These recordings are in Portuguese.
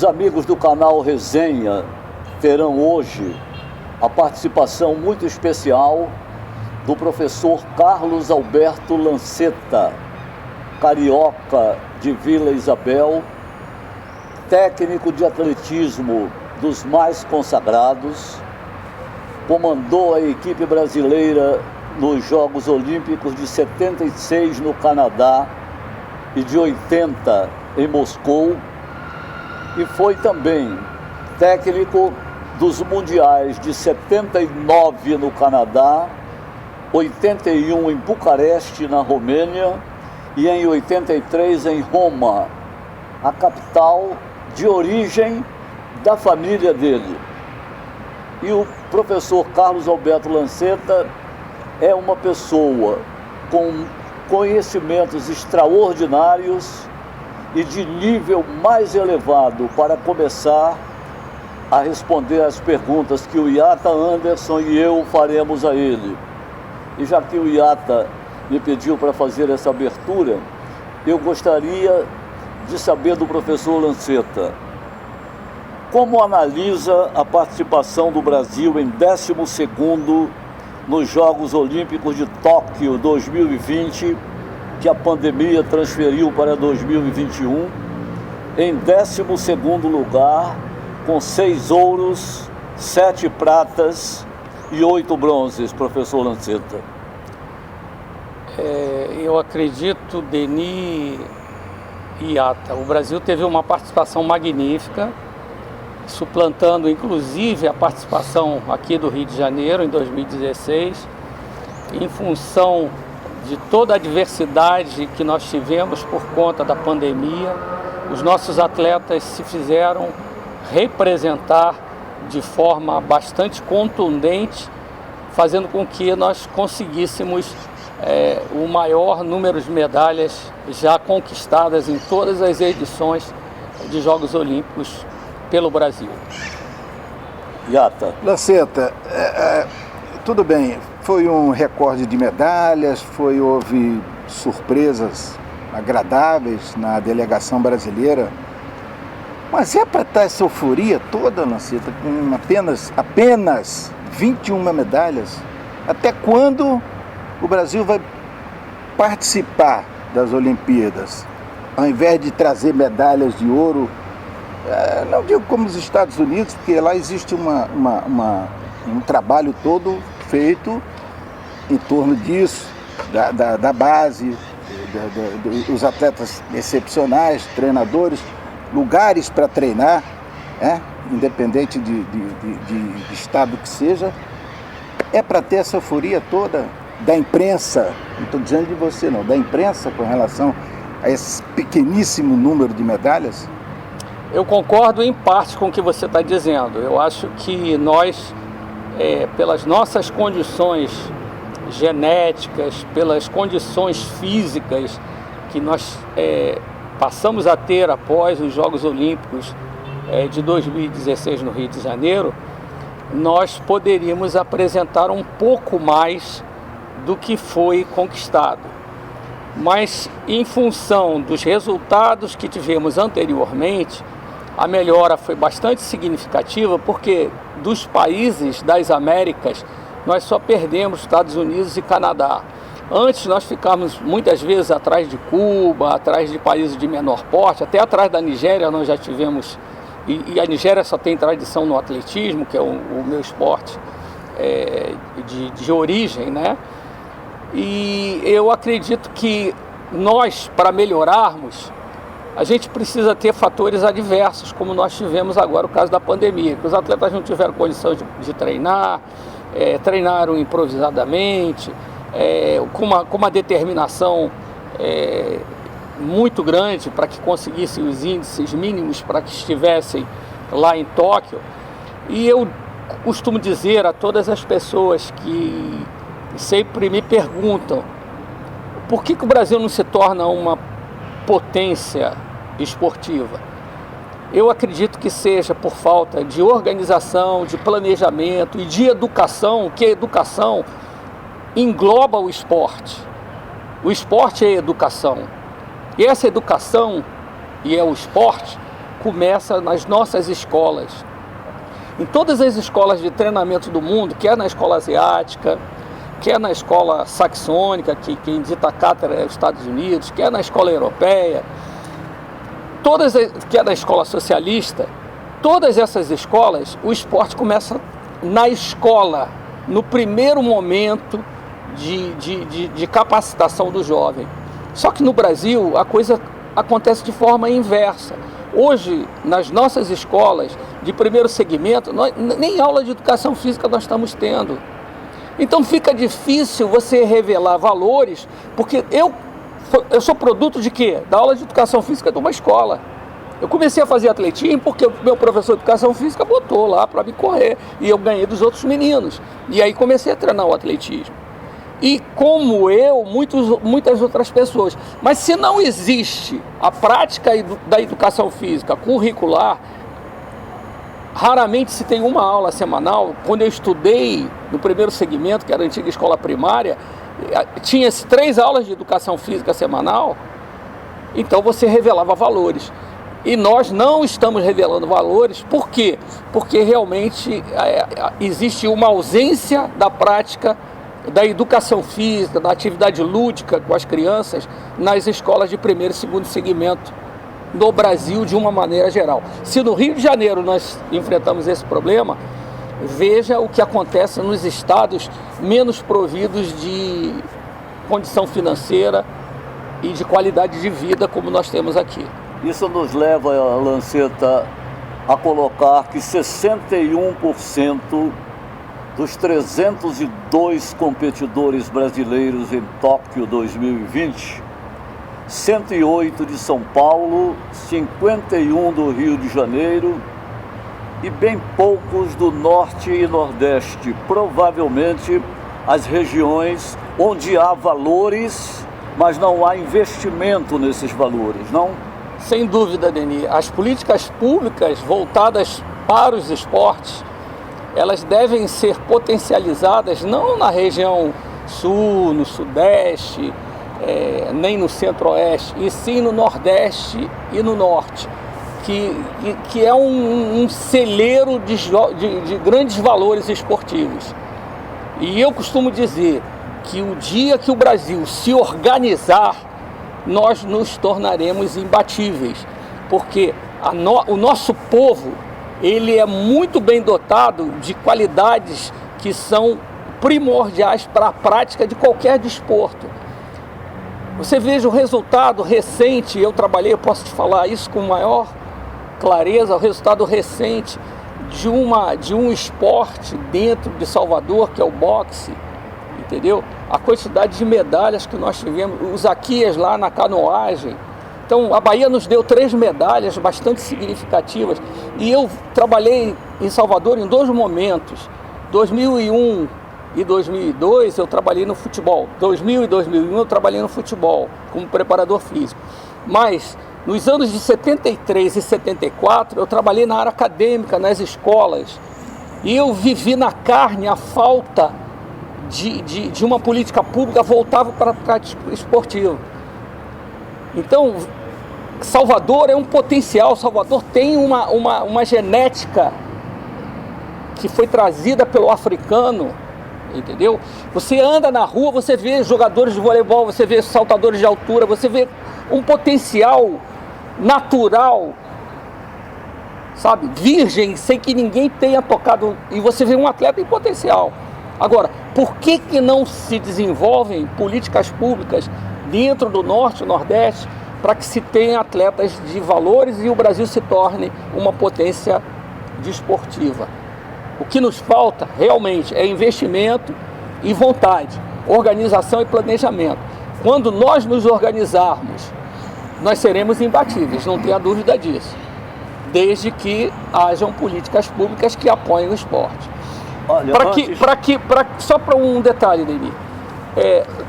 Os amigos do canal Resenha terão hoje a participação muito especial do professor Carlos Alberto Lanceta, carioca de Vila Isabel, técnico de atletismo dos mais consagrados, comandou a equipe brasileira nos Jogos Olímpicos de 76 no Canadá e de 80 em Moscou, e foi também técnico dos Mundiais de 79 no Canadá, 81 em Bucareste, na Romênia, e em 83 em Roma, a capital de origem da família dele. E o professor Carlos Alberto Lanceta é uma pessoa com conhecimentos extraordinários e de nível mais elevado para começar a responder às perguntas que o Iata Anderson e eu faremos a ele. E já que o Iata me pediu para fazer essa abertura, eu gostaria de saber do professor Lanceta como analisa a participação do Brasil em 12º nos Jogos Olímpicos de Tóquio 2020, que a pandemia transferiu para 2021, em 12º lugar, com 6 ouros, 7 pratas e 8 bronzes, professor Lanceta. Eu acredito, Denis e Iata, o Brasil teve uma participação magnífica, suplantando inclusive a participação aqui do Rio de Janeiro em 2016, em função de toda a adversidade que nós tivemos por conta da pandemia. Os nossos atletas se fizeram representar de forma bastante contundente, fazendo com que nós conseguíssemos o maior número de medalhas já conquistadas em todas as edições de Jogos Olímpicos pelo Brasil. Iata. Lanceta, tudo bem, foi um recorde de medalhas, houve surpresas agradáveis na delegação brasileira, mas é para estar essa euforia toda, Lanceta, com apenas 21 medalhas? Até quando o Brasil vai participar das Olimpíadas, ao invés de trazer medalhas de ouro? Não digo como os Estados Unidos, porque lá existe um trabalho todo feito em torno disso, da base, dos atletas excepcionais, treinadores, lugares para treinar, independente de estado que seja. É para ter essa euforia toda da imprensa, não estou dizendo de você não, da imprensa com relação a esse pequeníssimo número de medalhas? Eu concordo em parte com o que você está dizendo. Eu acho que nós, pelas nossas condições genéticas, pelas condições físicas que nós passamos a ter após os Jogos Olímpicos de 2016 no Rio de Janeiro, nós poderíamos apresentar um pouco mais do que foi conquistado. Mas, em função dos resultados que tivemos anteriormente, a melhora foi bastante significativa, porque dos países das Américas, nós só perdemos Estados Unidos e Canadá. Antes nós ficávamos muitas vezes atrás de Cuba, atrás de países de menor porte, até atrás da Nigéria nós já tivemos, e a Nigéria só tem tradição no atletismo, que é o meu esporte de origem, né? E eu acredito que nós, para melhorarmos, a gente precisa ter fatores adversos, como nós tivemos agora o caso da pandemia, que os atletas não tiveram condição de treinar, treinaram improvisadamente, com uma determinação muito grande para que conseguissem os índices mínimos para que estivessem lá em Tóquio. E eu costumo dizer a todas as pessoas que sempre me perguntam por que o Brasil não se torna uma potência esportiva. Eu acredito que seja por falta de organização, de planejamento e de educação, que a educação engloba o esporte. O esporte é educação. E essa educação, e é o esporte, começa nas nossas escolas. Em todas as escolas de treinamento do mundo, quer na escola asiática, quer na escola saxônica, que quem dita a cátedra é os Estados Unidos, quer na escola europeia, quer na escola socialista, todas essas escolas, o esporte começa na escola, no primeiro momento de capacitação do jovem. Só que no Brasil a coisa acontece de forma inversa. Hoje, nas nossas escolas de primeiro segmento, nem aula de educação física nós estamos tendo. Então fica difícil você revelar valores, porque eu sou produto de quê? Da aula de educação física de uma escola. Eu comecei a fazer atletismo porque o meu professor de educação física botou lá para me correr, e eu ganhei dos outros meninos. E aí comecei a treinar o atletismo. E como eu, muitas outras pessoas. Mas se não existe a prática da educação física curricular, raramente se tem uma aula semanal. Quando eu estudei no primeiro segmento, que era a antiga escola primária, tinha-se 3 aulas de educação física semanal, então você revelava valores. E nós não estamos revelando valores, por quê? Porque realmente existe uma ausência da prática da educação física, da atividade lúdica com as crianças nas escolas de primeiro e segundo segmento no Brasil de uma maneira geral. Se no Rio de Janeiro nós enfrentamos esse problema, veja o que acontece nos estados menos providos de condição financeira e de qualidade de vida como nós temos aqui. Isso nos leva, Lanceta, a colocar que 61% dos 302 competidores brasileiros em Tóquio 2020, 108 de São Paulo, 51 do Rio de Janeiro e bem poucos do Norte e Nordeste, provavelmente as regiões onde há valores, mas não há investimento nesses valores, não? Sem dúvida, Denis. As políticas públicas voltadas para os esportes, elas devem ser potencializadas não na região sul, no sudeste, nem no centro-oeste, e sim no nordeste e no norte, que é um celeiro de grandes valores esportivos. E eu costumo dizer que o dia que o Brasil se organizar, nós nos tornaremos imbatíveis, porque o nosso povo, ele é muito bem dotado de qualidades que são primordiais para a prática de qualquer desporto. Você veja o resultado recente, eu posso te falar isso com maior clareza, o resultado recente de um esporte dentro de Salvador, que é o boxe, entendeu? A quantidade de medalhas que nós tivemos, os Aquias lá na canoagem. Então, a Bahia nos deu 3 medalhas bastante significativas. E eu trabalhei em Salvador em 2 momentos. 2001 e 2002 eu trabalhei no futebol. 2000 e 2001 eu trabalhei no futebol como preparador físico. Mas, nos anos de 73 e 74, eu trabalhei na área acadêmica, nas escolas. E eu vivi na carne a falta de uma política pública voltada para a prática esportiva. Então, Salvador é um potencial, Salvador tem uma genética que foi trazida pelo africano, entendeu? Você anda na rua, você vê jogadores de voleibol, você vê saltadores de altura, você vê um potencial natural, sabe, virgem, sem que ninguém tenha tocado, e você vê um atleta em potencial. Agora, por que não se desenvolvem políticas públicas dentro do Norte e Nordeste para que se tenha atletas de valores e o Brasil se torne uma potência desportiva? O que nos falta realmente é investimento e vontade, organização e planejamento. Quando nós nos organizarmos, nós seremos imbatíveis, não tenha dúvida disso, desde que hajam políticas públicas que apoiem o esporte. Olha, só para um detalhe, Denis,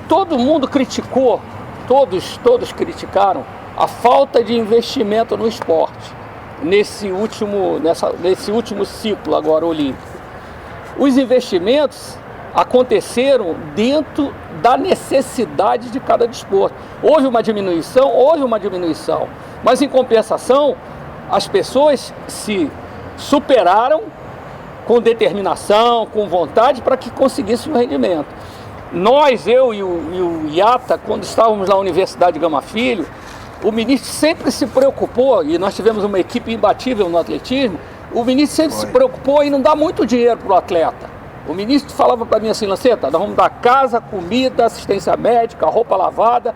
todo mundo criticou, todos criticaram a falta de investimento no esporte nesse último ciclo agora olímpico. Os investimentos aconteceram dentro da necessidade de cada desporto. Houve uma diminuição, mas em compensação as pessoas se superaram com determinação, com vontade, para que conseguissem o rendimento. Nós, eu e o Iata, quando estávamos na Universidade Gama Filho, o ministro sempre se preocupou, e nós tivemos uma equipe imbatível no atletismo, o ministro sempre se preocupou em não dar muito dinheiro para o atleta. O ministro falava para mim assim: Lanceta, nós vamos dar casa, comida, assistência médica, roupa lavada,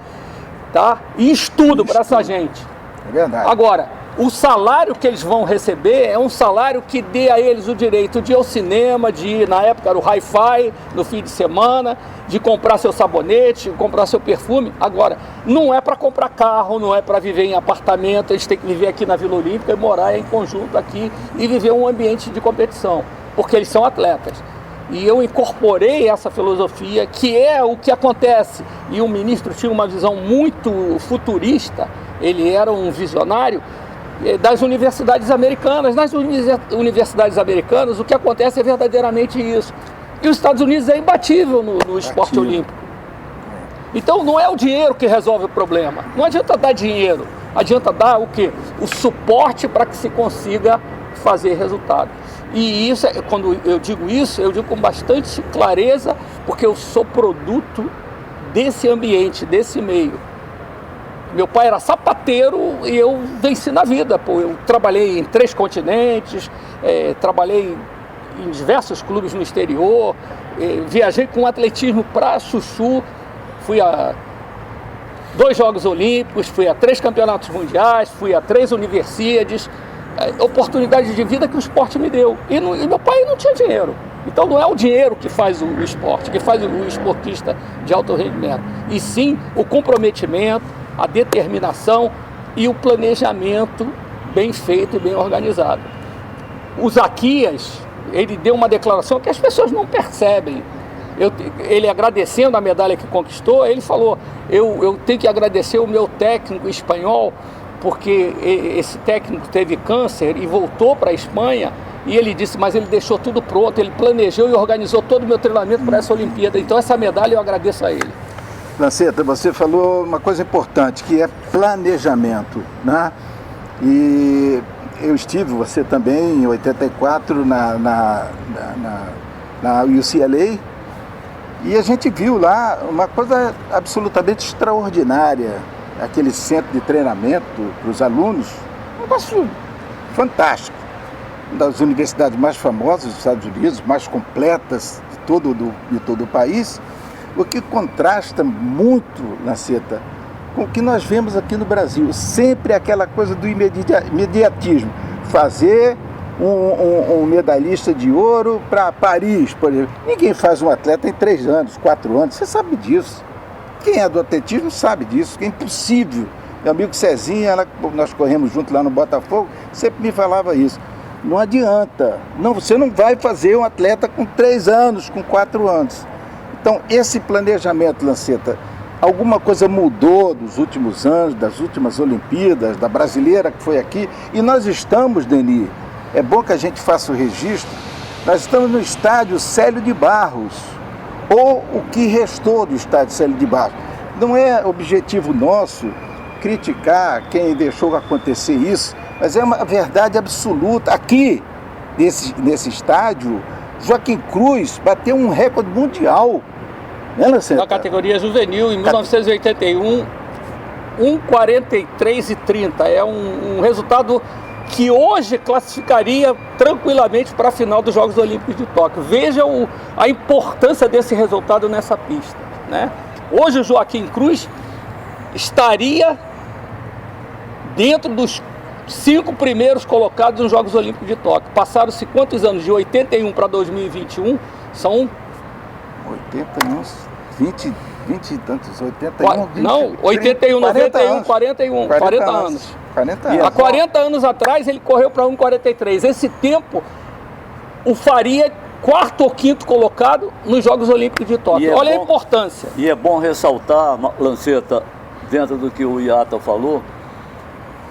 tá? E estudo para essa gente. É verdade. Agora, o salário que eles vão receber é um salário que dê a eles o direito de ir ao cinema, de ir, na época era o hi-fi, no fim de semana, de comprar seu sabonete, de comprar seu perfume. Agora, não é para comprar carro, não é para viver em apartamento, eles têm que viver aqui na Vila Olímpica e morar em conjunto aqui e viver um ambiente de competição, porque eles são atletas. E eu incorporei essa filosofia, que é o que acontece. E o ministro tinha uma visão muito futurista, ele era um visionário das universidades americanas. Nas universidades americanas, o que acontece é verdadeiramente isso. E os Estados Unidos é imbatível no esporte olímpico. Então não é o dinheiro que resolve o problema. Não adianta dar dinheiro, adianta dar o quê? O suporte para que se consiga fazer resultado. E isso, quando eu digo isso, eu digo com bastante clareza, porque eu sou produto desse ambiente, desse meio. Meu pai era sapateiro e eu venci na vida. Pô, eu trabalhei em 3 continentes, trabalhei em diversos clubes no exterior, viajei com atletismo para Chuchu, fui a 2 Jogos Olímpicos, fui a 3 campeonatos mundiais, fui a 3 universidades, oportunidades de vida que o esporte me deu. E meu pai não tinha dinheiro. Então não é o dinheiro que faz o esporte, que faz o esportista de alto rendimento, e sim o comprometimento, a determinação e o planejamento bem feito e bem organizado. O Zaquias, ele deu uma declaração que as pessoas não percebem. Ele agradecendo a medalha que conquistou, ele falou: eu tenho que agradecer o meu técnico espanhol, porque esse técnico teve câncer e voltou para a Espanha, e ele disse, mas ele deixou tudo pronto, ele planejou e organizou todo o meu treinamento para essa Olimpíada. Então essa medalha eu agradeço a ele. Lanceta, você falou uma coisa importante, que é planejamento, né? E eu estive, você também, em 84, na UCLA, e a gente viu lá uma coisa absolutamente extraordinária, aquele centro de treinamento para os alunos, um negócio fantástico, uma das universidades mais famosas dos Estados Unidos, mais completas de todo o país, o que contrasta muito, Lanceta, com o que nós vemos aqui no Brasil. Sempre aquela coisa do imediatismo. Fazer um medalhista de ouro para Paris, por exemplo. Ninguém faz um atleta em 3 anos, 4 anos, você sabe disso. Quem é do atletismo sabe disso, que é impossível. Meu amigo Cezinha, nós corremos junto lá no Botafogo, sempre me falava isso. Não adianta, você não vai fazer um atleta com 3 anos, com 4 anos. Então, esse planejamento, Lanceta, alguma coisa mudou dos últimos anos, das últimas Olimpíadas, da brasileira que foi aqui, e nós estamos, Deni, é bom que a gente faça o registro, nós estamos no estádio Célio de Barros, ou o que restou do estádio Célio de Barros. Não é objetivo nosso criticar quem deixou acontecer isso, mas é uma verdade absoluta. Aqui, nesse estádio, Joaquim Cruz bateu um recorde mundial. Na categoria juvenil, em 1981, 1:43:30. É um resultado que hoje classificaria tranquilamente para a final dos Jogos Olímpicos de Tóquio. Vejam a importância desse resultado nessa pista, né? Hoje o Joaquim Cruz estaria dentro dos 5 primeiros colocados nos Jogos Olímpicos de Tóquio. Passaram-se quantos anos? De 81 para 2021, são... 81, 20 e tantos, 81, 20... Não, 81, 91, 41, 40 anos. 40 anos. Há 40 anos atrás ele correu para 1:43. Esse tempo o faria 4º ou 5º colocado nos Jogos Olímpicos de Tóquio. Olha a importância. E é bom ressaltar, Lanceta, dentro do que o Iata falou,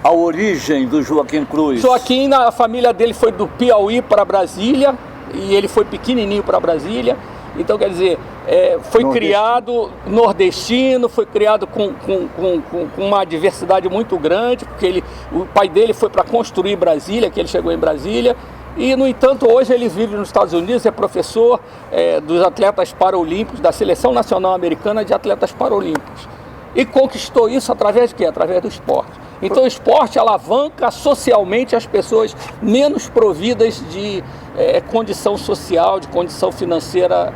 a origem do Joaquim Cruz. A família dele foi do Piauí para Brasília, e ele foi pequenininho para Brasília, Então, quer dizer, foi criado nordestino, foi criado com uma diversidade muito grande, porque o pai dele foi para construir Brasília, que ele chegou em Brasília, e, no entanto, hoje ele vive nos Estados Unidos, é professor dos atletas paralímpicos, da Seleção Nacional Americana de Atletas Paralímpicos. E conquistou isso através de quê? Através do esporte. Então o esporte alavanca socialmente as pessoas menos providas de condição social, de condição financeira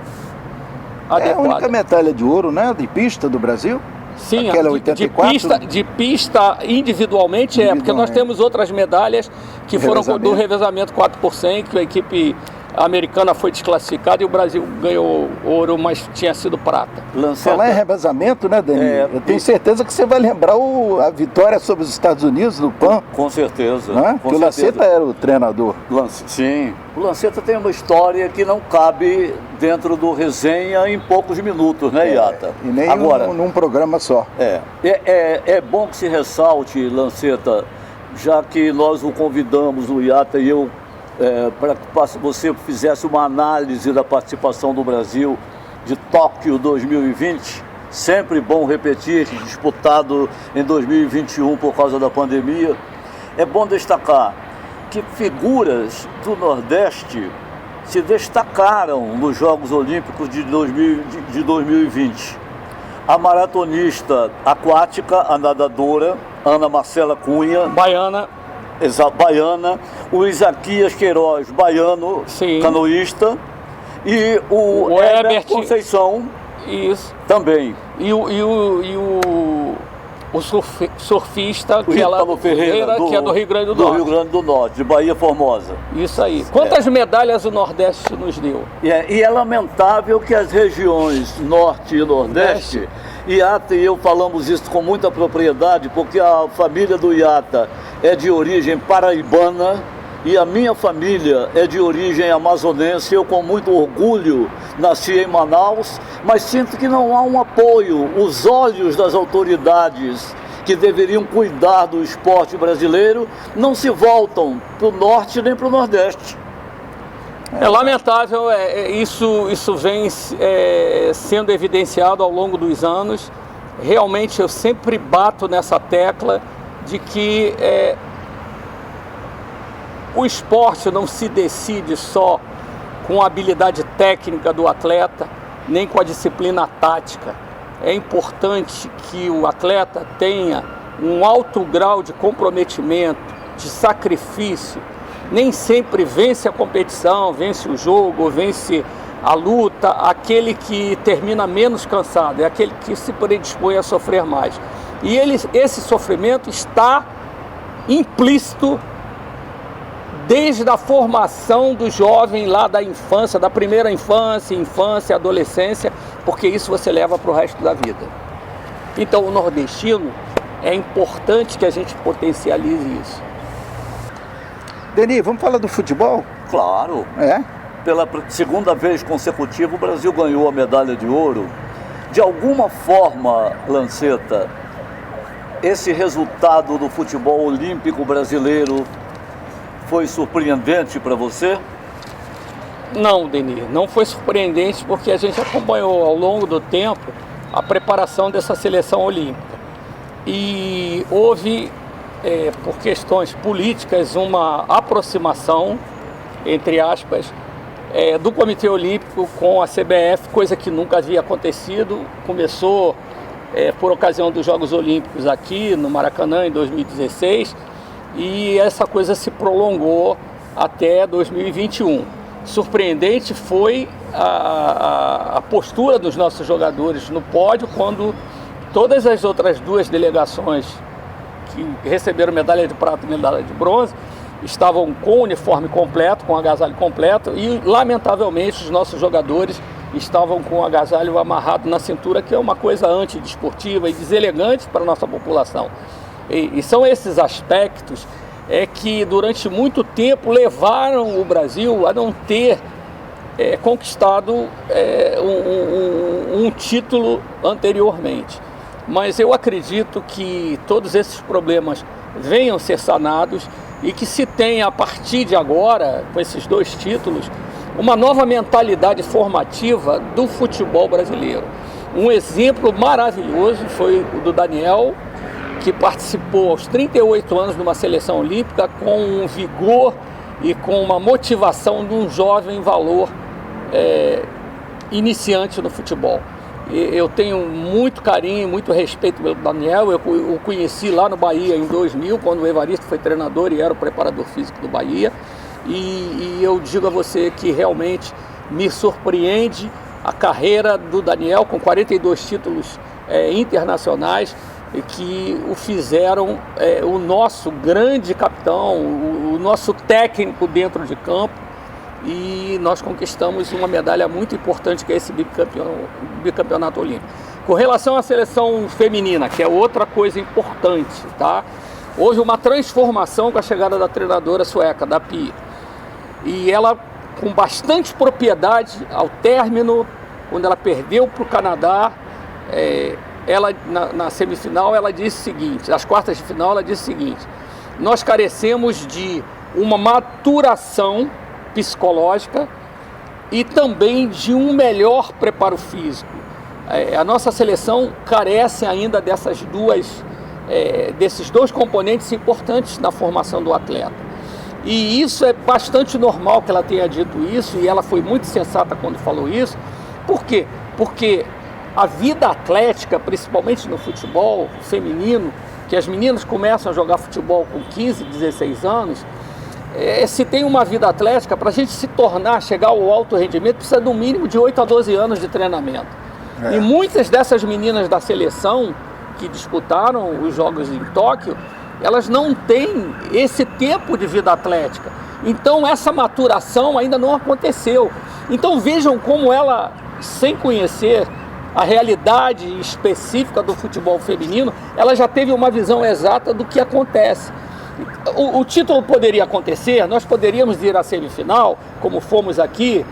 adequada. É a única medalha de ouro, né, de pista do Brasil? Sim, aquela 84? De pista individualmente, porque nós temos outras medalhas que foram do revezamento 4%, que a equipe americana foi desclassificada e o Brasil ganhou ouro, mas tinha sido prata. Falar em revezamento, né, Dani? Eu tenho certeza que você vai lembrar a vitória sobre os Estados Unidos no PAN. Com certeza. Né? Que o Lanceta era o treinador. Sim. O Lanceta tem uma história que não cabe dentro do resenha em poucos minutos, né, Iata? E nem agora, num programa só. É bom que se ressalte, Lanceta, já que nós o convidamos, o Iata e eu, para que você fizesse uma análise da participação do Brasil de Tóquio 2020, sempre bom repetir, disputado em 2021 por causa da pandemia. É bom destacar que figuras do Nordeste se destacaram nos Jogos Olímpicos de 2020. A maratonista aquática, a nadadora Ana Marcela Cunha, baiana, o Isaquias Queiroz, baiano, sim, canoísta, e o Herbert Conceição, isso, também. E o surfista, que Ítalo Ferreira, que é do Rio Grande do Norte. Do Rio Grande do Norte, de Bahia Formosa. Isso aí. Quantas medalhas o Nordeste nos deu? E é lamentável que as regiões Norte e Nordeste, Iata e eu falamos isso com muita propriedade, porque a família do Iata é de origem paraibana e a minha família é de origem amazonense. Eu, com muito orgulho, nasci em Manaus, mas sinto que não há um apoio. Os olhos das autoridades que deveriam cuidar do esporte brasileiro não se voltam para o Norte nem para o Nordeste. É lamentável, isso vem sendo evidenciado ao longo dos anos. Realmente eu sempre bato nessa tecla de que o esporte não se decide só com a habilidade técnica do atleta, nem com a disciplina tática. É importante que o atleta tenha um alto grau de comprometimento, de sacrifício. Nem sempre vence a competição, vence o jogo, vence a luta, aquele que termina menos cansado, é aquele que se predispõe a sofrer mais. E esse sofrimento está implícito desde a formação do jovem lá da infância, da primeira infância, adolescência, porque isso você leva para o resto da vida. Então o nordestino, é importante que a gente potencialize isso. Deni, vamos falar do futebol? Claro. Pela segunda vez consecutiva o Brasil ganhou a medalha de ouro. De alguma forma, Lanceta, esse resultado do futebol olímpico brasileiro foi surpreendente para você? Não, Deni, não foi surpreendente, porque a gente acompanhou ao longo do tempo a preparação dessa seleção olímpica. E houve, por questões políticas, uma aproximação, entre aspas, do Comitê Olímpico com a CBF, coisa que nunca havia acontecido. Começou por ocasião dos Jogos Olímpicos aqui no Maracanã em 2016, e essa coisa se prolongou até 2021. Surpreendente foi a postura dos nossos jogadores no pódio, quando todas as outras duas delegações que receberam medalha de prata e medalha de bronze estavam com o uniforme completo, com o agasalho completo, e lamentavelmente os nossos jogadores estavam com o agasalho amarrado na cintura, que é uma coisa antidesportiva e deselegante para a nossa população. E são esses aspectos que durante muito tempo levaram o Brasil a não ter conquistado um título anteriormente. Mas eu acredito que todos esses problemas venham ser sanados e que se tenha, a partir de agora, com esses dois títulos, uma nova mentalidade formativa do futebol brasileiro. Um exemplo maravilhoso foi o do Daniel, que participou aos 38 anos de uma seleção olímpica com um vigor e com uma motivação de um jovem valor iniciante no futebol. Eu tenho muito carinho, muito respeito pelo Daniel. Eu o conheci lá no Bahia em 2000, quando o Evaristo foi treinador e era o preparador físico do Bahia. E eu digo a você que realmente me surpreende a carreira do Daniel, com 42 títulos internacionais, que o fizeram o nosso grande capitão, o nosso técnico dentro de campo. E nós conquistamos uma medalha muito importante, que é esse bicampeonato olímpico. Com relação à seleção feminina, que é outra coisa importante, tá? Houve uma transformação com a chegada da treinadora sueca, da Pia. E ela, com bastante propriedade, ao término, quando ela perdeu para o Canadá, ela, na semifinal, ela disse o seguinte, nas quartas de final, ela disse o seguinte: nós carecemos de uma maturação psicológica e também de um melhor preparo físico. A nossa seleção carece ainda desses dois componentes importantes na formação do atleta. E isso é bastante normal que ela tenha dito isso, e ela foi muito sensata quando falou isso. Por quê? Porque a vida atlética, principalmente no futebol feminino, que as meninas começam a jogar futebol com 15, 16 anos, se tem uma vida atlética, para a gente chegar ao alto rendimento, precisa do mínimo de 8 a 12 anos de treinamento. E muitas dessas meninas da seleção que disputaram os Jogos em Tóquio, elas não têm esse tempo de vida atlética. Então essa maturação ainda não aconteceu. Então vejam como ela, sem conhecer a realidade específica do futebol feminino, ela já teve uma visão exata do que acontece. O título poderia acontecer, nós poderíamos ir à semifinal, como fomos aqui,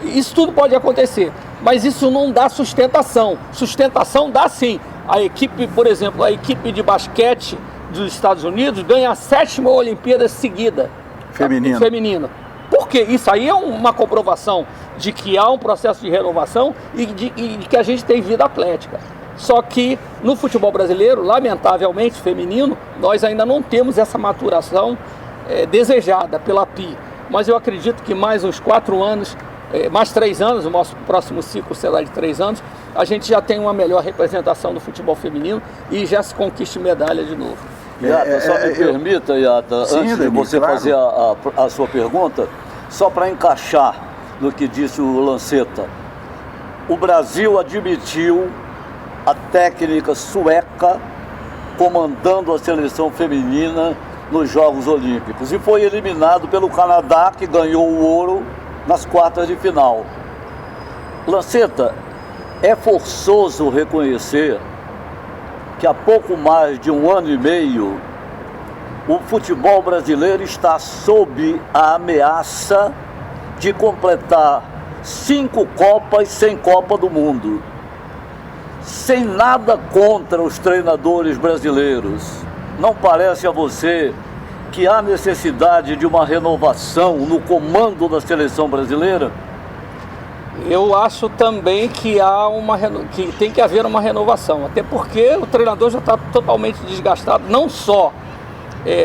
isso tudo pode acontecer, mas isso não dá sustentação. Sustentação dá sim. A equipe, por exemplo, a equipe de basquete dos Estados Unidos ganha a 7ª Olimpíada seguida. Feminina. Por quê? Isso aí é uma comprovação de que há um processo de renovação e de que a gente tem vida atlética. Só que no futebol brasileiro, lamentavelmente feminino, nós ainda não temos essa maturação desejada pela PI. Mas eu acredito que mais uns 4 anos, mais 3 anos, o nosso próximo ciclo será de 3 anos, a gente já tem uma melhor representação do futebol feminino e já se conquiste medalha de novo. Iata, só me permita, Iata, antes de você fazer a sua pergunta, só para encaixar no que disse o Lanceta, o Brasil admitiu a técnica sueca comandando a seleção feminina nos Jogos Olímpicos e foi eliminado pelo Canadá, que ganhou o ouro nas quartas de final. Lanceta, é forçoso reconhecer que há pouco mais de 1 ano e meio o futebol brasileiro está sob a ameaça de completar 5 Copas sem Copa do Mundo. Sem nada contra os treinadores brasileiros, não parece a você que há necessidade de uma renovação no comando da seleção brasileira? Eu acho também que que tem que haver uma renovação, até porque o treinador já está totalmente desgastado, não só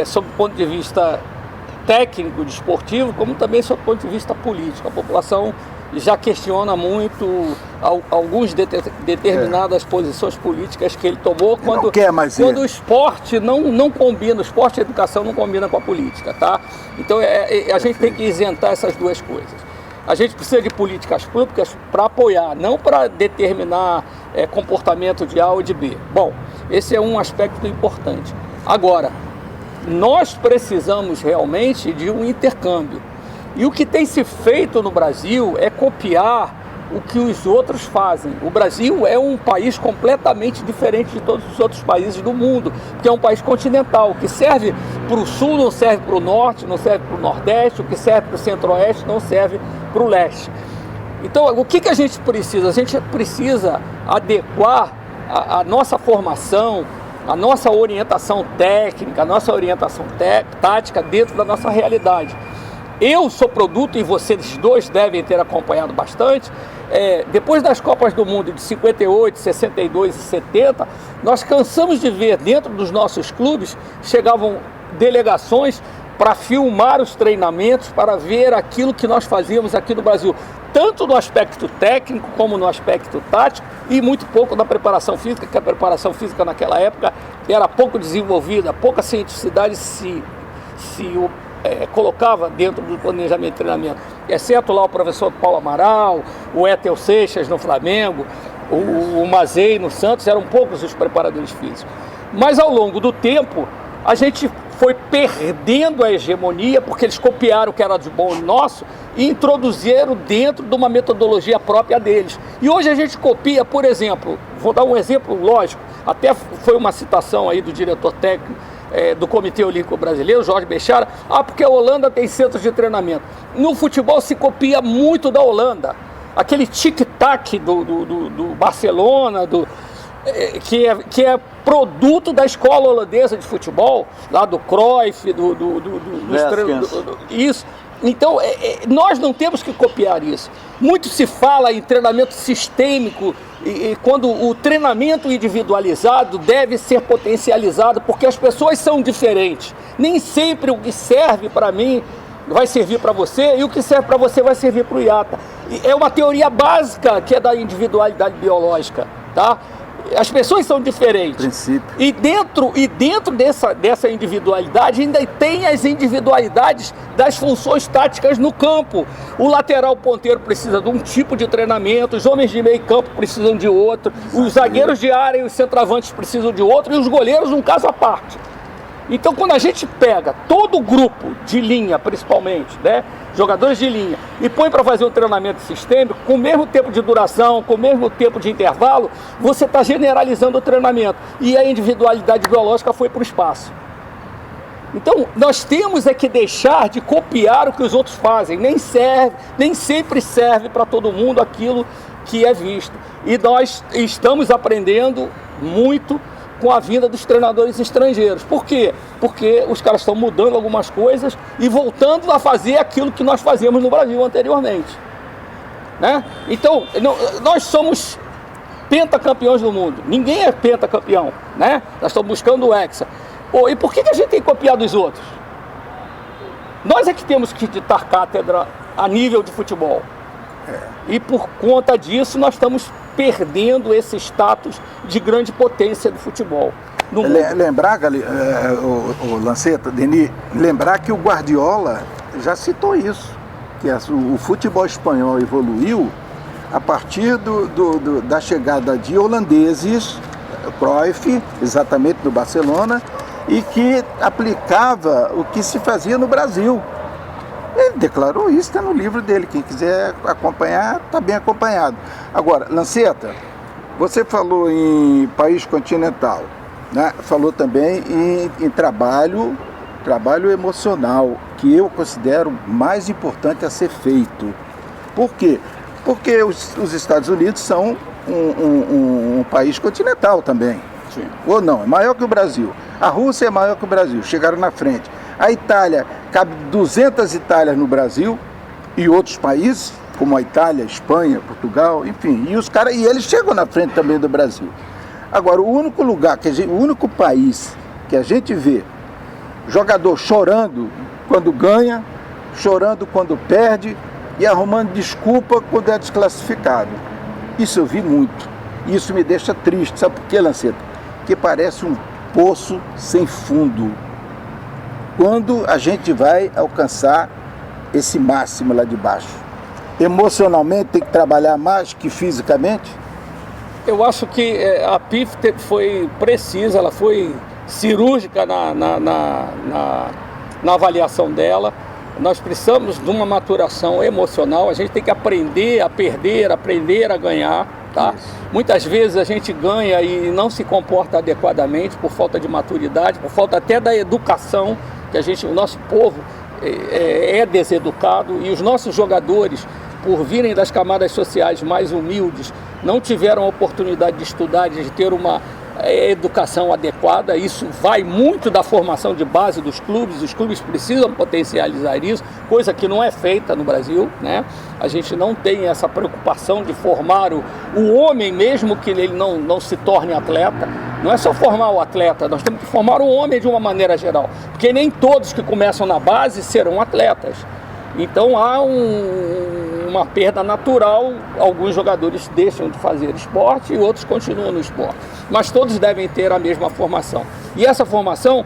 sob o ponto de vista técnico, desportivo, como também sob o ponto de vista político. A população já questiona muito algumas determinadas posições políticas que ele tomou quando o esporte não combina, o esporte e a educação não combinam com a política, tá? Então a gente tem que isentar essas duas coisas. A gente precisa de políticas públicas para apoiar, não para determinar comportamento de A ou de B. Bom, esse é um aspecto importante. Agora, nós precisamos realmente de um intercâmbio. E o que tem se feito no Brasil é copiar o que os outros fazem. O Brasil é um país completamente diferente de todos os outros países do mundo, porque é um país continental, que serve para o sul, não serve para o norte, não serve para o nordeste, o que serve para o centro-oeste não serve para o leste. Então, o que a gente precisa? A gente precisa adequar a nossa formação, a nossa orientação técnica, a nossa orientação tática dentro da nossa realidade. Eu sou produto, e vocês dois devem ter acompanhado bastante, depois das Copas do Mundo de 58, 62 e 70, nós cansamos de ver dentro dos nossos clubes, chegavam delegações para filmar os treinamentos, para ver aquilo que nós fazíamos aqui no Brasil, tanto no aspecto técnico como no aspecto tático, e muito pouco da preparação física, que a preparação física naquela época era pouco desenvolvida, pouca cientificidade se colocava dentro do planejamento de treinamento, exceto lá o professor Paulo Amaral, o Etel Seixas no Flamengo, o Mazei no Santos, eram poucos os preparadores físicos. Mas ao longo do tempo, a gente foi perdendo a hegemonia, porque eles copiaram o que era de bom nosso e introduziram dentro de uma metodologia própria deles. E hoje a gente copia, por exemplo, vou dar um exemplo lógico, até foi uma citação aí do diretor técnico do Comitê Olímpico Brasileiro, Jorge Bechara, porque a Holanda tem centros de treinamento. No futebol se copia muito da Holanda, aquele tic-tac do Barcelona, que é produto da escola holandesa de futebol, lá do Cruyff, isso. Então, nós não temos que copiar isso. Muito se fala em treinamento sistêmico, e quando o treinamento individualizado deve ser potencializado, porque as pessoas são diferentes. Nem sempre o que serve para mim vai servir para você, e o que serve para você vai servir para o IATA. É uma teoria básica que é da individualidade biológica, tá? As pessoas são diferentes. Princípio. E dentro dessa individualidade ainda tem as individualidades das funções táticas no campo. O lateral ponteiro precisa de um tipo de treinamento, os homens de meio campo precisam de outro, os zagueiros de área e os centroavantes precisam de outro, e os goleiros um caso à parte. Então, quando a gente pega todo o grupo de linha, principalmente, né, jogadores de linha, e põe para fazer um treinamento sistêmico, com o mesmo tempo de duração, com o mesmo tempo de intervalo, você está generalizando o treinamento. E a individualidade biológica foi para o espaço. Então, nós temos que deixar de copiar o que os outros fazem. Nem sempre serve para todo mundo aquilo que é visto. E nós estamos aprendendo muito com a vinda dos treinadores estrangeiros. Por quê? Porque os caras estão mudando algumas coisas e voltando a fazer aquilo que nós fazíamos no Brasil anteriormente, né? Então, nós somos pentacampeões do mundo. Ninguém é pentacampeão, né? Nós estamos buscando o hexa. E por que a gente tem copiado os outros? Nós é que temos que ditar cátedra a nível de futebol. E por conta disso nós estamos perdendo esse status de grande potência do futebol no mundo. Lembrar, o Lanceta, Denis, lembrar que o Guardiola já citou isso, que o futebol espanhol evoluiu a partir da chegada de holandeses, Cruyff, exatamente no Barcelona, e que aplicava o que se fazia no Brasil. Ele declarou isso, está no livro dele. Quem quiser acompanhar, está bem acompanhado. Agora, Lanceta, você falou em país continental, né? Falou também em trabalho emocional, que eu considero mais importante a ser feito. Por quê? Porque os Estados Unidos são um país continental também. Sim. Ou não, é maior que o Brasil. A Rússia é maior que o Brasil, chegaram na frente. A Itália, cabe 200 Itálias no Brasil e outros países, como a Itália, Espanha, Portugal, enfim. E eles chegam na frente também do Brasil. Agora, o único lugar, o único país que a gente vê jogador chorando quando ganha, chorando quando perde e arrumando desculpa quando é desclassificado. Isso eu vi muito. Isso me deixa triste. Sabe por quê, Lanceta? Porque parece um poço sem fundo. Quando a gente vai alcançar esse máximo lá de baixo? Emocionalmente tem que trabalhar mais que fisicamente? Eu acho que a PIF foi precisa, ela foi cirúrgica na avaliação dela. Nós precisamos de uma maturação emocional, a gente tem que aprender a perder, aprender a ganhar. Tá? Muitas vezes a gente ganha e não se comporta adequadamente por falta de maturidade, por falta até da educação, que o nosso povo é deseducado, e os nossos jogadores, por virem das camadas sociais mais humildes, não tiveram a oportunidade de estudar, de ter uma educação adequada. Isso vai muito da formação de base dos clubes. Os clubes precisam potencializar isso, coisa que não é feita no Brasil, né? A gente não tem essa preocupação de formar o homem, mesmo que ele não se torne atleta. Não é só formar o atleta, nós temos que formar o homem de uma maneira geral, porque nem todos que começam na base serão atletas. Então há uma perda natural, alguns jogadores deixam de fazer esporte e outros continuam no esporte. Mas todos devem ter a mesma formação. E essa formação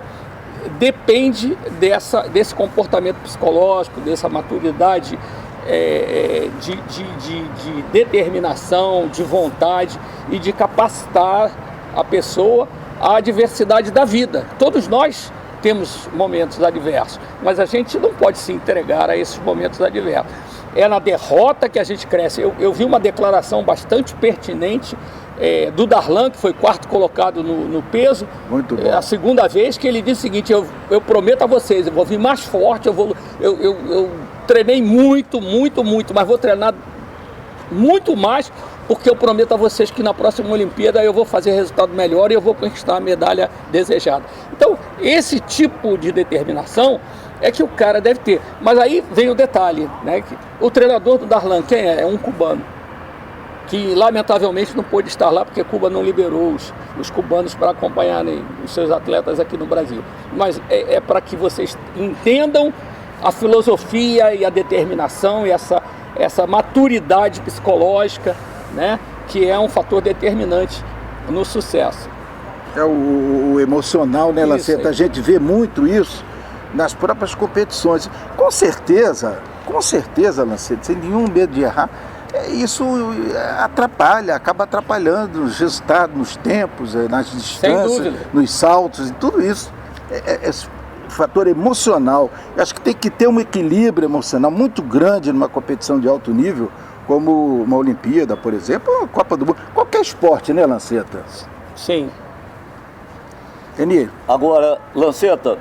depende desse comportamento psicológico, dessa maturidade de determinação, de vontade e de capacitar a pessoa à adversidade da vida. Todos nós temos momentos adversos, mas a gente não pode se entregar a esses momentos adversos. É na derrota que a gente cresce. Eu vi uma declaração bastante pertinente do Darlan, que foi quarto colocado no peso. Muito bom. A segunda vez que ele disse o seguinte: eu prometo a vocês, eu vou vir mais forte, eu treinei muito, mas vou treinar muito mais, porque eu prometo a vocês que na próxima Olimpíada eu vou fazer resultado melhor e eu vou conquistar a medalha desejada. Então, esse tipo de determinação é que o cara deve ter. Mas aí vem o detalhe, né? Que o treinador do Darlan, quem é? É um cubano, que lamentavelmente não pôde estar lá porque Cuba não liberou os cubanos para acompanharem os seus atletas aqui no Brasil. Mas é para que vocês entendam a filosofia e a determinação e essa maturidade psicológica, né, que é um fator determinante no sucesso. É o emocional, né, Lanceta? A gente vê muito isso nas próprias competições. Com certeza, Lanceta, sem nenhum medo de errar, isso acaba atrapalhando os resultados, nos tempos, nas distâncias, nos saltos e tudo isso. Fator emocional. Eu acho que tem que ter um equilíbrio emocional muito grande numa competição de alto nível, como uma Olimpíada, por exemplo, ou a Copa do Mundo. Qualquer esporte, né, Lanceta? Sim. Eni? Agora, Lanceta,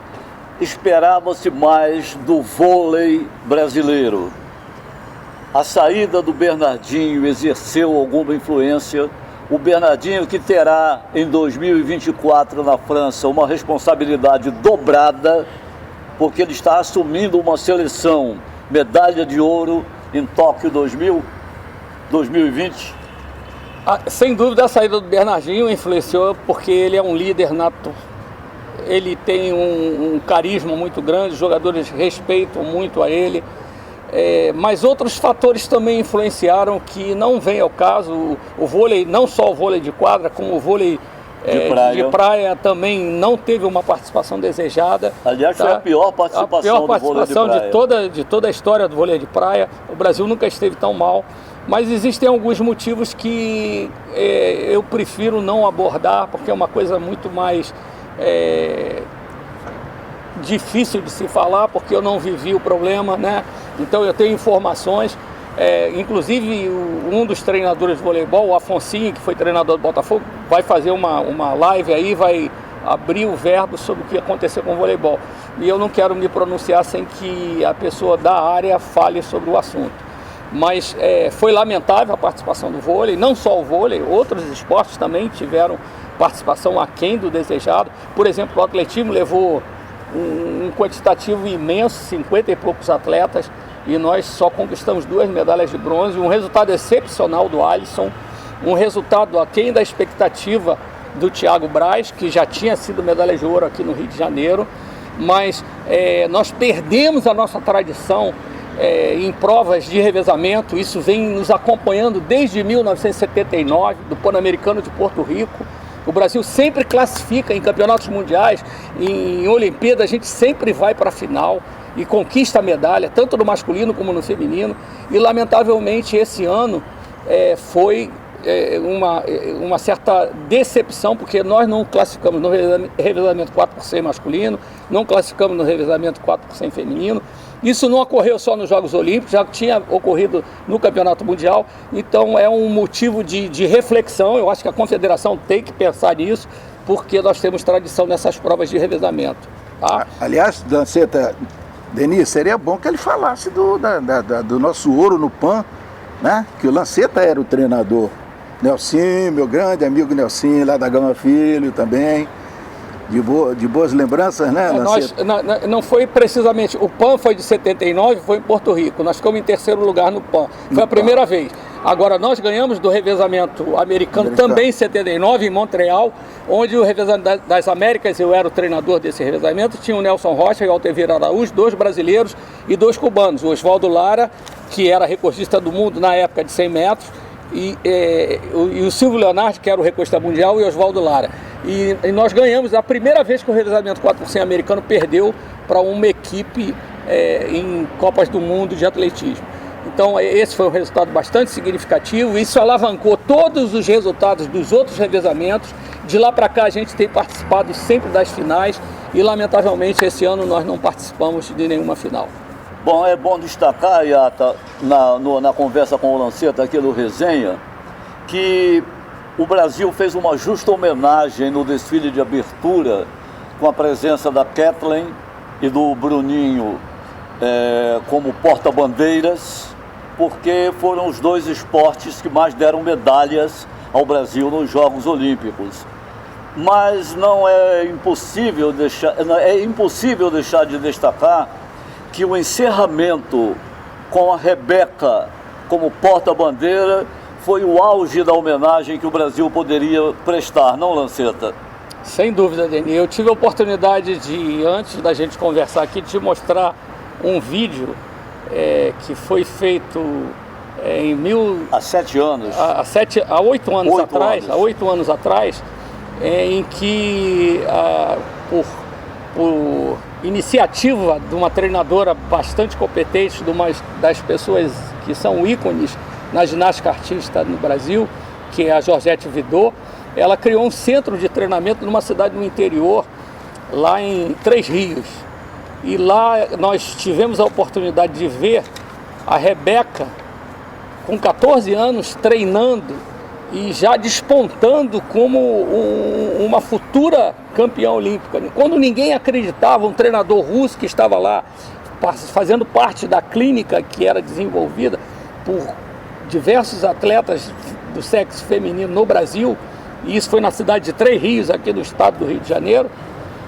esperava-se mais do vôlei brasileiro. A saída do Bernardinho exerceu alguma influência? O Bernardinho, que terá em 2024 na França uma responsabilidade dobrada, porque ele está assumindo uma seleção, medalha de ouro em Tóquio 2020. Sem dúvida, a saída do Bernardinho influenciou, porque ele é um líder nato. Ele tem um carisma muito grande, os jogadores respeitam muito a ele. Mas outros fatores também influenciaram, que não vem ao caso. O vôlei, não só o vôlei de quadra, como o vôlei de praia também não teve uma participação desejada. Aliás, foi a pior participação do vôlei de praia. de toda a história do vôlei de praia. O Brasil nunca esteve tão mal. Mas existem alguns motivos que eu prefiro não abordar, porque é uma coisa muito mais difícil de se falar, porque eu não vivi o problema, né? Então eu tenho informações, inclusive um dos treinadores de voleibol, o Afonsinho, que foi treinador do Botafogo, vai fazer uma live aí, vai abrir o verbo sobre o que aconteceu com o voleibol. E eu não quero me pronunciar sem que a pessoa da área fale sobre o assunto. Mas foi lamentável a participação do vôlei, não só o vôlei, outros esportes também tiveram participação aquém do desejado. Por exemplo, o atletismo levou um quantitativo imenso, 50 e poucos atletas, e nós só conquistamos 2 medalhas de bronze, um resultado excepcional do Alisson, um resultado aquém da expectativa do Thiago Braz, que já tinha sido medalha de ouro aqui no Rio de Janeiro, mas nós perdemos a nossa tradição em provas de revezamento. Isso vem nos acompanhando desde 1979, do Pan-Americano de Porto Rico. O Brasil sempre classifica em campeonatos mundiais, em Olimpíadas, a gente sempre vai para a final e conquista a medalha, tanto no masculino como no feminino. E lamentavelmente esse ano foi uma certa decepção, porque nós não classificamos no revezamento 4x100 masculino, não classificamos no revezamento 4x100 feminino. Isso não ocorreu só nos Jogos Olímpicos, já tinha ocorrido no Campeonato Mundial. Então é um motivo de reflexão. Eu acho que a Confederação tem que pensar nisso, porque nós temos tradição nessas provas de revezamento. Tá? Aliás, Lanceta, Denis, seria bom que ele falasse do nosso ouro no PAN, né? Que o Lanceta era o treinador. Nelsinho, meu grande amigo Nelsinho, lá da Gama Filho também. De boas lembranças, né, Lanceta? Não foi precisamente, o PAN foi de 79, foi em Porto Rico, nós ficamos em terceiro lugar no PAN, foi a primeira vez. Agora nós ganhamos do revezamento americano também em 79, em Montreal, onde o revezamento das Américas, eu era o treinador desse revezamento, tinha o Nelson Rocha e o Altevira Araújo, 2 brasileiros e 2 cubanos, o Oswaldo Lara, que era recordista do mundo na época de 100 metros, e o Silvio Leonardo, que era o recordista mundial, e o Oswaldo Lara. E nós ganhamos a primeira vez que o revezamento 4x100 americano perdeu para uma equipe em Copas do Mundo de atletismo. Então esse foi um resultado bastante significativo, isso alavancou todos os resultados dos outros revezamentos. De lá para cá a gente tem participado sempre das finais e lamentavelmente esse ano nós não participamos de nenhuma final. Bom, é bom destacar, Iata, na conversa com o Lanceta aqui no Resenha, que o Brasil fez uma justa homenagem no desfile de abertura com a presença da Kathleen e do Bruninho como porta-bandeiras, porque foram os 2 esportes que mais deram medalhas ao Brasil nos Jogos Olímpicos. Mas é impossível deixar de destacar que o encerramento com a Rebeca como porta-bandeira foi o auge da homenagem que o Brasil poderia prestar, não, Lanceta? Sem dúvida, Denis. Eu tive a oportunidade de, antes da gente conversar aqui, de te mostrar um vídeo que foi feito há 7 anos. Há 8 anos atrás. Há 8 anos atrás, em que, por iniciativa de uma treinadora bastante competente, de uma das pessoas que são ícones na ginástica artística no Brasil, que é a Georgette Vidot, ela criou um centro de treinamento numa cidade no interior, lá em Três Rios. E lá nós tivemos a oportunidade de ver a Rebeca, com 14 anos, treinando e já despontando como uma futura campeã olímpica. Quando ninguém acreditava, um treinador russo que estava lá fazendo parte da clínica que era desenvolvida por diversos atletas do sexo feminino no Brasil, e isso foi na cidade de Três Rios, aqui no estado do Rio de Janeiro,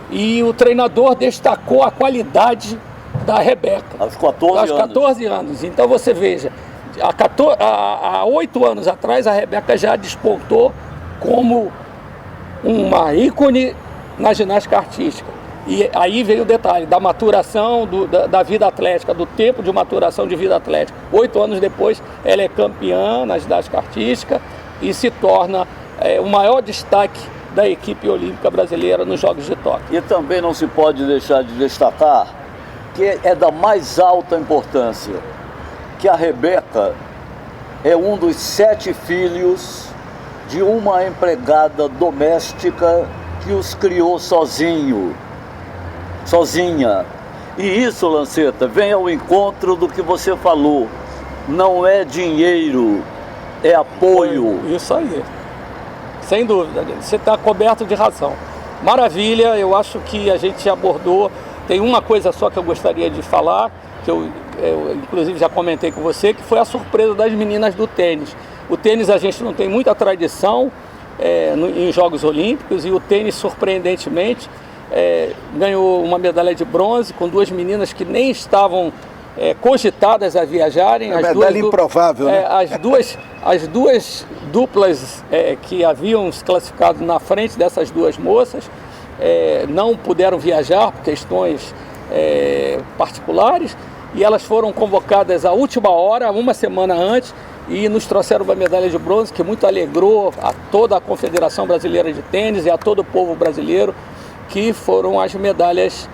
e o treinador destacou a qualidade da Rebeca. Aos 14 anos. Então você veja, há 8 anos atrás a Rebeca já despontou como uma ícone na ginástica artística. E aí veio o detalhe da maturação da vida atlética, do tempo de maturação de vida atlética. 8 anos depois, ela é campeã na ginástica artística e se torna o maior destaque da equipe olímpica brasileira nos Jogos de Tóquio. E também não se pode deixar de destacar que é da mais alta importância, que a Rebeca é um dos 7 filhos de uma empregada doméstica que os criou sozinha. E isso, Lanceta, vem ao encontro do que você falou. Não é dinheiro, é apoio. Isso aí. Sem dúvida, você está coberto de razão. Maravilha, eu acho que a gente abordou. Tem uma coisa só que eu gostaria de falar, que eu inclusive já comentei com você, que foi a surpresa das meninas do tênis. O tênis a gente não tem muita tradição em Jogos Olímpicos, e o tênis, surpreendentemente, ganhou uma medalha de bronze com 2 meninas que nem estavam cogitadas a viajarem. Medalha improvável, né? As duas duplas que haviam se classificado na frente dessas 2 moças não puderam viajar por questões particulares, e elas foram convocadas à última hora, uma semana antes, e nos trouxeram uma medalha de bronze que muito alegrou a toda a Confederação Brasileira de Tênis e a todo o povo brasileiro, que foram as medalhas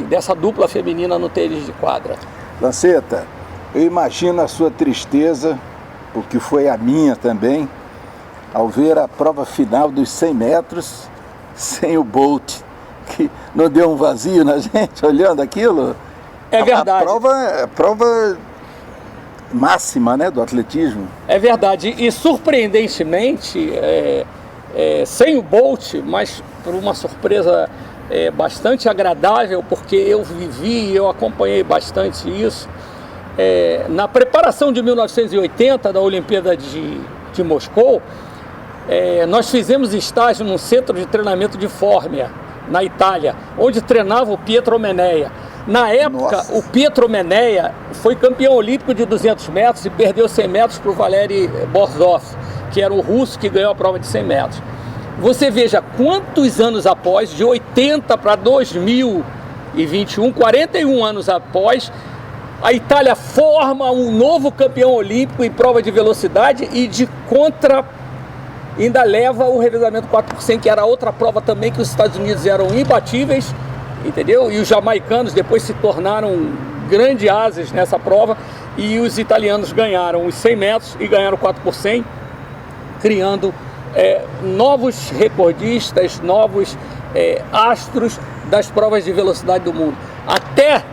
dessa dupla feminina no tênis de quadra. Lanceta, eu imagino a sua tristeza, porque foi a minha também, ao ver a prova final dos 100 metros sem o Bolt, que não deu um vazio na gente olhando aquilo? É verdade. A prova máxima, né, do atletismo. É verdade, e surpreendentemente, sem o Bolt, mas por uma surpresa bastante agradável, porque eu vivi e eu acompanhei bastante isso. Na preparação de 1980, da Olimpíada de de Moscou, nós fizemos estágio num centro de treinamento de Formia, na Itália, onde treinava o Pietro Meneia. Na época, o Pietro Meneia foi campeão olímpico de 200 metros e perdeu 100 metros para o Valery Borzov, que era o russo que ganhou a prova de 100 metros. Você veja quantos anos após, de 80 para 2021, 41 anos após, a Itália forma um novo campeão olímpico em prova de velocidade e de contra ainda leva o revezamento 4%, que era outra prova também que os Estados Unidos eram imbatíveis, entendeu? E os jamaicanos depois se tornaram grandes ases nessa prova, e os italianos ganharam os 100 metros e ganharam 4%, criando novos recordistas, novos astros das provas de velocidade do mundo. Até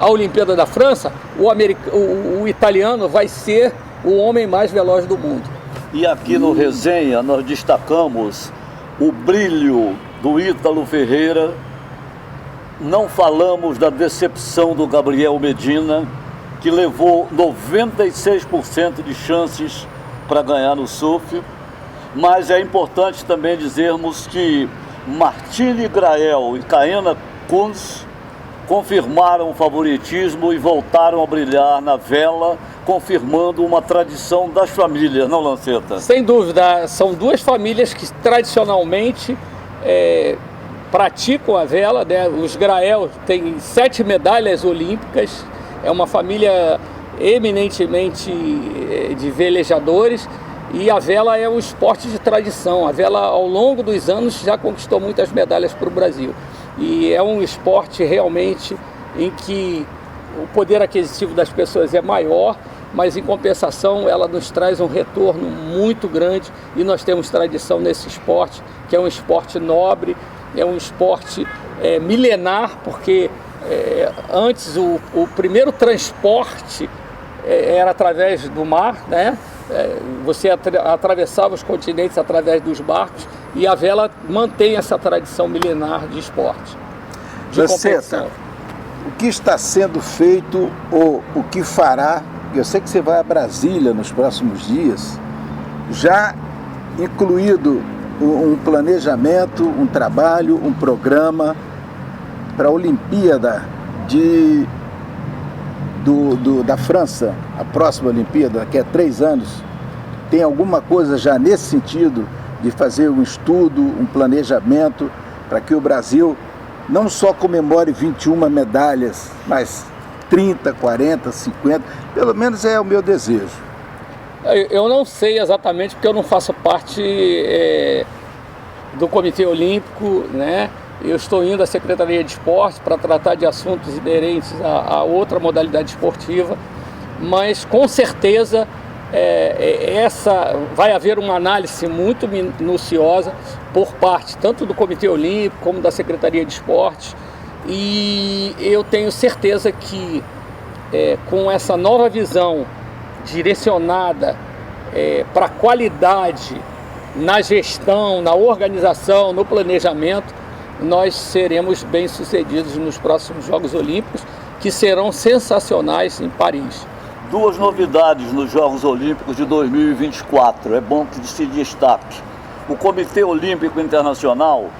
a Olimpíada da França, o italiano vai ser o homem mais veloz do mundo. E aqui no Resenha nós destacamos o brilho do Ítalo Ferreira. Não falamos da decepção do Gabriel Medina, que levou 96% de chances para ganhar no surf. Mas é importante também dizermos que Martine Grael e Kaena Kunz confirmaram o favoritismo e voltaram a brilhar na vela, confirmando uma tradição das famílias, não, Lanceta? Sem dúvida, são duas famílias que tradicionalmente praticam a vela, né? Os Grael têm 7 medalhas olímpicas, é uma família eminentemente de velejadores, e a vela é um esporte de tradição. A vela, ao longo dos anos, já conquistou muitas medalhas para o Brasil. E é um esporte realmente em que o poder aquisitivo das pessoas é maior, mas em compensação ela nos traz um retorno muito grande, e nós temos tradição nesse esporte, que é um esporte nobre, é um esporte milenar, porque antes o primeiro transporte era através do mar, né? Você atravessava os continentes através dos barcos, e a vela mantém essa tradição milenar de esporte, de competição. O que está sendo feito ou o que fará? Eu sei que você vai a Brasília nos próximos dias, já incluído um planejamento, um trabalho, um programa para a Olimpíada da França, a próxima Olimpíada, daqui a 3 anos. Tem alguma coisa já nesse sentido de fazer um estudo, um planejamento para que o Brasil não só comemore 21 medalhas, mas 30, 40, 50, pelo menos é o meu desejo. Eu não sei exatamente, porque eu não faço parte do Comitê Olímpico, né? Eu estou indo à Secretaria de Esporte para tratar de assuntos inerentes a outra modalidade esportiva, mas com certeza vai haver uma análise muito minuciosa por parte tanto do Comitê Olímpico como da Secretaria de Esporte, e eu tenho certeza que com essa nova visão direcionada para a qualidade na gestão, na organização, no planejamento, nós seremos bem-sucedidos nos próximos Jogos Olímpicos, que serão sensacionais em Paris. 2 novidades nos Jogos Olímpicos de 2024, é bom que se destaque. O Comitê Olímpico Internacional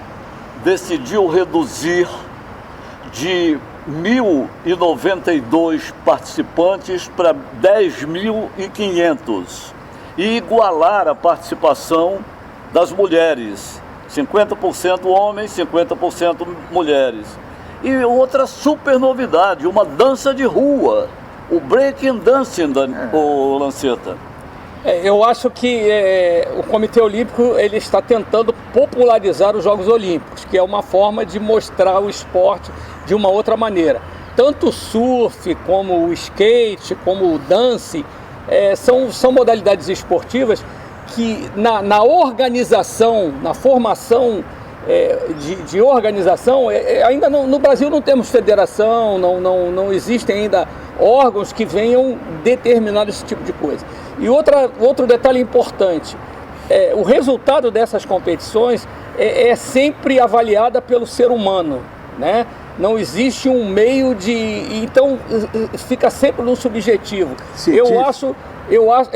decidiu reduzir de 1.092 participantes para 10.500 e igualar a participação das mulheres, 50% homens, 50% mulheres. E outra super novidade, uma dança de rua, o breaking dancing, o Lanceta. Eu acho que o Comitê Olímpico ele está tentando popularizar os Jogos Olímpicos, que é uma forma de mostrar o esporte de uma outra maneira. Tanto o surf, como o skate, como o dance, são modalidades esportivas que na organização, na formação de organização, ainda no Brasil não temos federação, não existem ainda órgãos que venham determinar esse tipo de coisa. E outro detalhe importante, o resultado dessas competições é sempre avaliada pelo ser humano, né? Não existe um meio então fica sempre no subjetivo. Científico.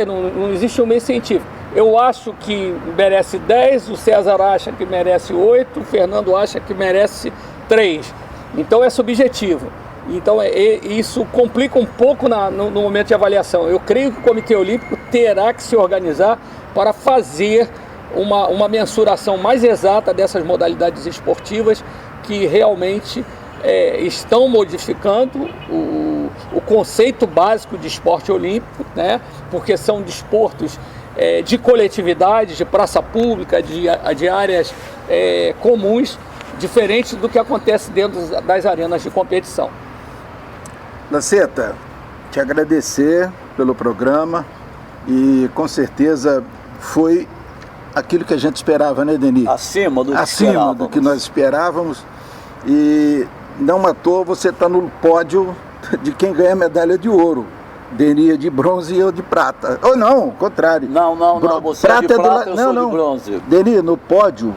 Não existe um meio científico. Eu acho que merece 10, o César acha que merece 8, o Fernando acha que merece 3. Então é subjetivo. Então isso complica um pouco no momento de avaliação. Eu creio que o Comitê Olímpico terá que se organizar para fazer uma mensuração mais exata dessas modalidades esportivas que realmente estão modificando o conceito básico de esporte olímpico, né? Porque são desportos de coletividade, de praça pública, de áreas comuns, diferente do que acontece dentro das arenas de competição. Lanceta, te agradecer pelo programa e com certeza foi aquilo que a gente esperava, né, Denis? Acima do que nós esperávamos, e não à toa você está no pódio de quem ganha medalha de ouro. Denis de bronze e eu de prata. Ou não, ao contrário. Não, você prata de prata, eu sou de bronze. Denis, no pódio,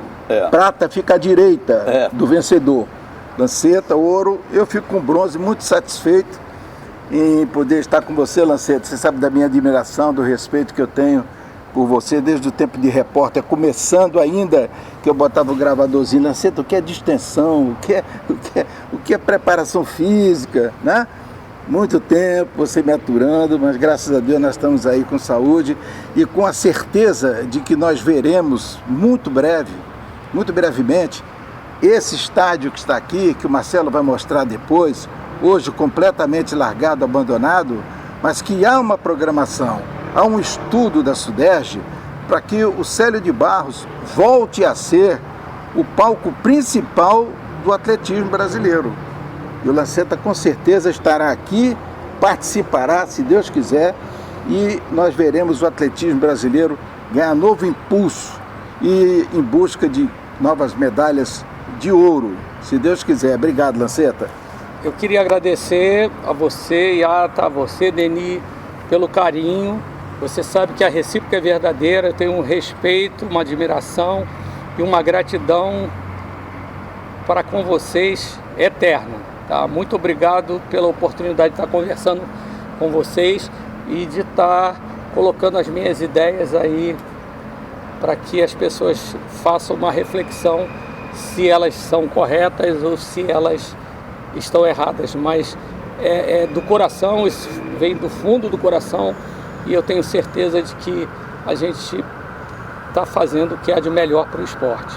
prata fica à direita do vencedor. Lanceta, ouro, eu fico com bronze, muito satisfeito em poder estar com você, Lanceta. Você sabe da minha admiração, do respeito que eu tenho por você desde o tempo de repórter, começando ainda, que eu botava o gravadorzinho. Lanceta, o que é distensão, o que é preparação física, né? Muito tempo você me aturando, mas graças a Deus nós estamos aí com saúde e com a certeza de que nós veremos muito brevemente, esse estádio que está aqui, que o Marcelo vai mostrar depois, hoje completamente largado, abandonado, mas que há uma programação, há um estudo da SUDERJ para que o Célio de Barros volte a ser o palco principal do atletismo brasileiro. E o Lanceta com certeza estará aqui, participará, se Deus quiser, e nós veremos o atletismo brasileiro ganhar novo impulso e em busca de novas medalhas de ouro, se Deus quiser. Obrigado, Lanceta. Eu queria agradecer a você, Yata, a você, Denis, pelo carinho. Você sabe que a recíproca é verdadeira, eu tenho um respeito, uma admiração e uma gratidão para com vocês eterna. Tá? Muito obrigado pela oportunidade de estar conversando com vocês e de estar colocando as minhas ideias aí para que as pessoas façam uma reflexão se elas são corretas ou se elas estão erradas. Mas é do coração, isso vem do fundo do coração e eu tenho certeza de que a gente está fazendo o que há de melhor para o esporte.